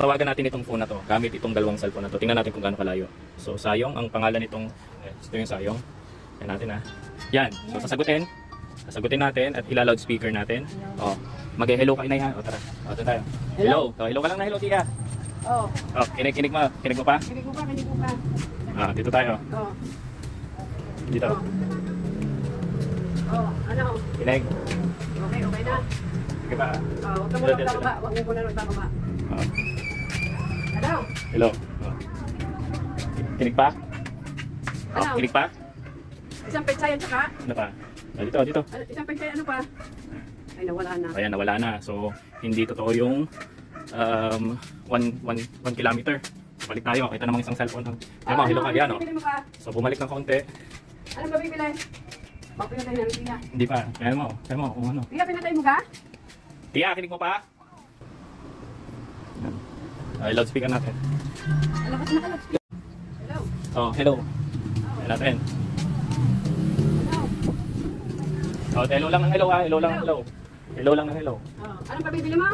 Tawagan natin itong phone na to gamit itong dalawang cellphone na to. Tingnan natin kung gaano kalayo. So Sayong ang pangalan nitong ito yung Sayong. Yan natin ha. Yan. So sasagutin natin at ila-loudspeaker natin. Oh, mag-hello ka inay ha. O tara. O doon tayo. Hello. So, hello ka lang na hello tia. Oh. Oh, kinig mo. Kinig mo pa? Kinig ko pa. Ah, dito tayo. Oh. Dito. Oh, ano? Kinig. Okay na. Sige pa. Oh, huwag ka muna magtababa. Huwag mo muna magtababa. Oh. Ano? Hello. Oh. Kinig pa? Oh, Ano? kinig pa? Isang petsay at saka? Ano pa? Ah, dito. Ano, isang petsay ano pa? Ay, nawala na. Ayan, nawala na. So, hindi totoo yung 1 kilometer. Balik tayo. Ito namang isang cellphone. Ayan mo, hello ka. Yan, oh. Bibili mo ka? So, bumalik ng konti. Ano ba bibili? Baka pinatay na ng tiya. Hindi pa. Ayan mo kung ano. Tiya, pinatay mo ka? Tia, kinig mo pa? Ayan. Ay, loudspeaker natin. Alakas na kalat. Hello? Oh, hello. Ayan natin. Hello? Oh, hello lang ng hello ha. Hello lang ng hello. Hello lang ng hello. Oh, anong pa bibili mo?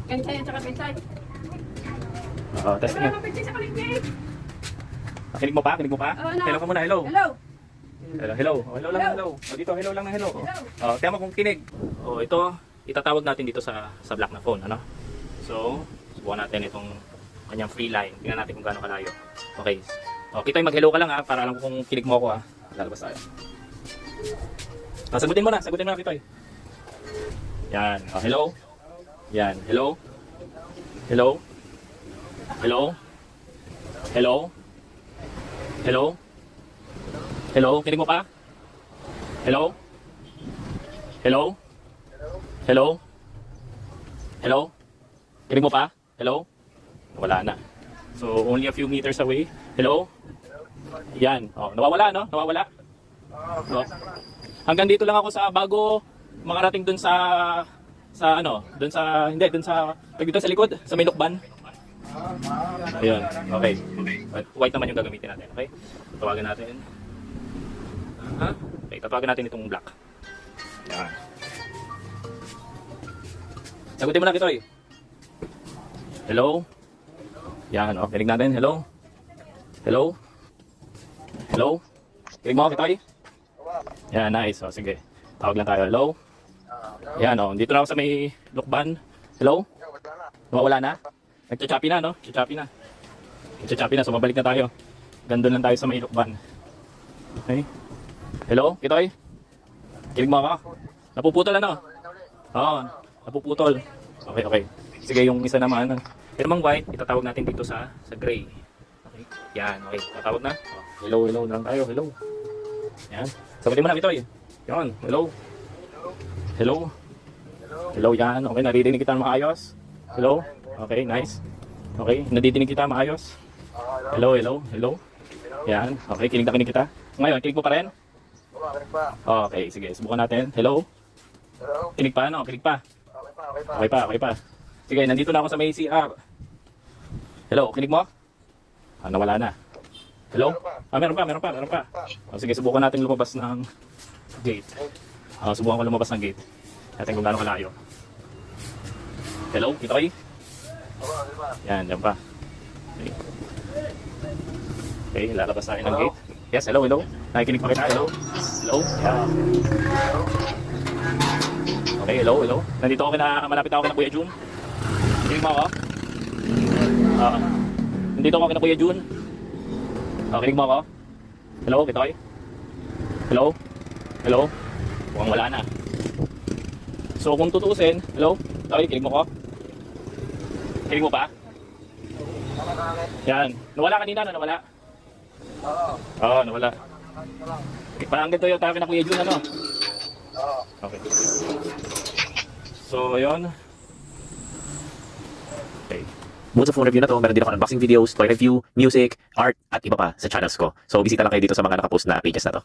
Petsay at saka petsay. Oh, testing Wala nga. namang petsay sa paligid. Kinig mo pa? Oh, ano? Hello ka muna, hello. Hello? Hello. Oh, hello lang ng hello. Oh, dito, hello lang ng hello. Hello? Oh, tiyan mo kung kinig. Oh, ito, itatawag natin dito sa black na phone, ano? So, subukan natin itong kanyang free line. Tingnan natin kung gaano kalayo. Okay. Oh, Kitoy, mag-hello ka lang ha, para alam ko kung kinig mo ako ha. Lalabas tayo. Sagutin mo na, Kitoy. Yan. Oh, hello. Yan. Hello. Hello. Hello. Hello. Hello. Hello. Kinig mo pa? Hello. Hello. Hello. Hello. Kinig mo pa? Hello. Wala na. So, only a few meters away. Hello. Yan. Oh, nawawala, no? Nawawala. Oh. Hanggang dito lang ako sa bago makarating dun sa likod, sa may lukban. Ayun. Okay. White naman yung gagamitin natin, okay? Tawagan natin. Okay, tatawagan natin itong black. Yan. Sagutin mo na, Kitoy. Hello. Yan, oh, kinig natin. Hello. Hello. Hello. Kinig mo, Kitoy. Yan, nice. Oh, sige. Tawag lang tayo. Hello. Yan, oh, dito na ako sa may lukban. Hello. Wala na. Nagchachapi na, no? Chachapi na. So, mabalik na tayo. Gandun lang tayo sa may lukban. Okay. Hello, Kitoy? Kinig mo ako? Napuputol, ano? Oo, napuputol. Okay. Sige, yung isa naman. Yung namang white, itatawag natin dito sa gray. Okay. Yan, okay. Tatawag na. Oh, hello na lang tayo. Hello. Yan. Sagutin mo na, Kitoy. Yan, hello. Hello, yan. Okay, naririnig kita maayos. Hello. Okay, nice. Okay, nadidinig kita maayos. Hello. Yan. Okay, kinig na kinig kita. Ngayon, kinig mo pa rin? Okay, sige. Subukan natin. Hello. Kinig pa, no? Kinig pa. Okay pa. Sige, nandito na ako sa may CR. Hello, kinig mo? Nawala na. Hello? Meron pa. Sige, subukan natin lumabas ng gate. Subukan ko lumabas ng gate. Natin kung gaano kalayo. Hello, Kitoy? Yan, dyan pa. Okay, lalabas tayo ng gate. Yes, hello. Nakikinig pa kita, hello. Yan. Okay, hello. Nandito ako malapit ako kina Kuya Jun. Kinig mo ako? Nandito ako kina Kuya Jun. Kinig mo ako? Hello, Kitoy? Hello? Mukhang wala na. So kung tutuusin, hello? Kitoy, kinig mo ko? Kinig mo pa? Yan. Nawala kanina, no? Nawala? Oo, nawala. Parang ganito yung tabi ng Kuya Jun, ano? Okay. So, yun. Okay. Bukod sa phone review na to, meron din ako unboxing videos, toy review, music, art, at iba pa sa channels ko. So, bisita lang kayo dito sa mga nakapost na pages na to.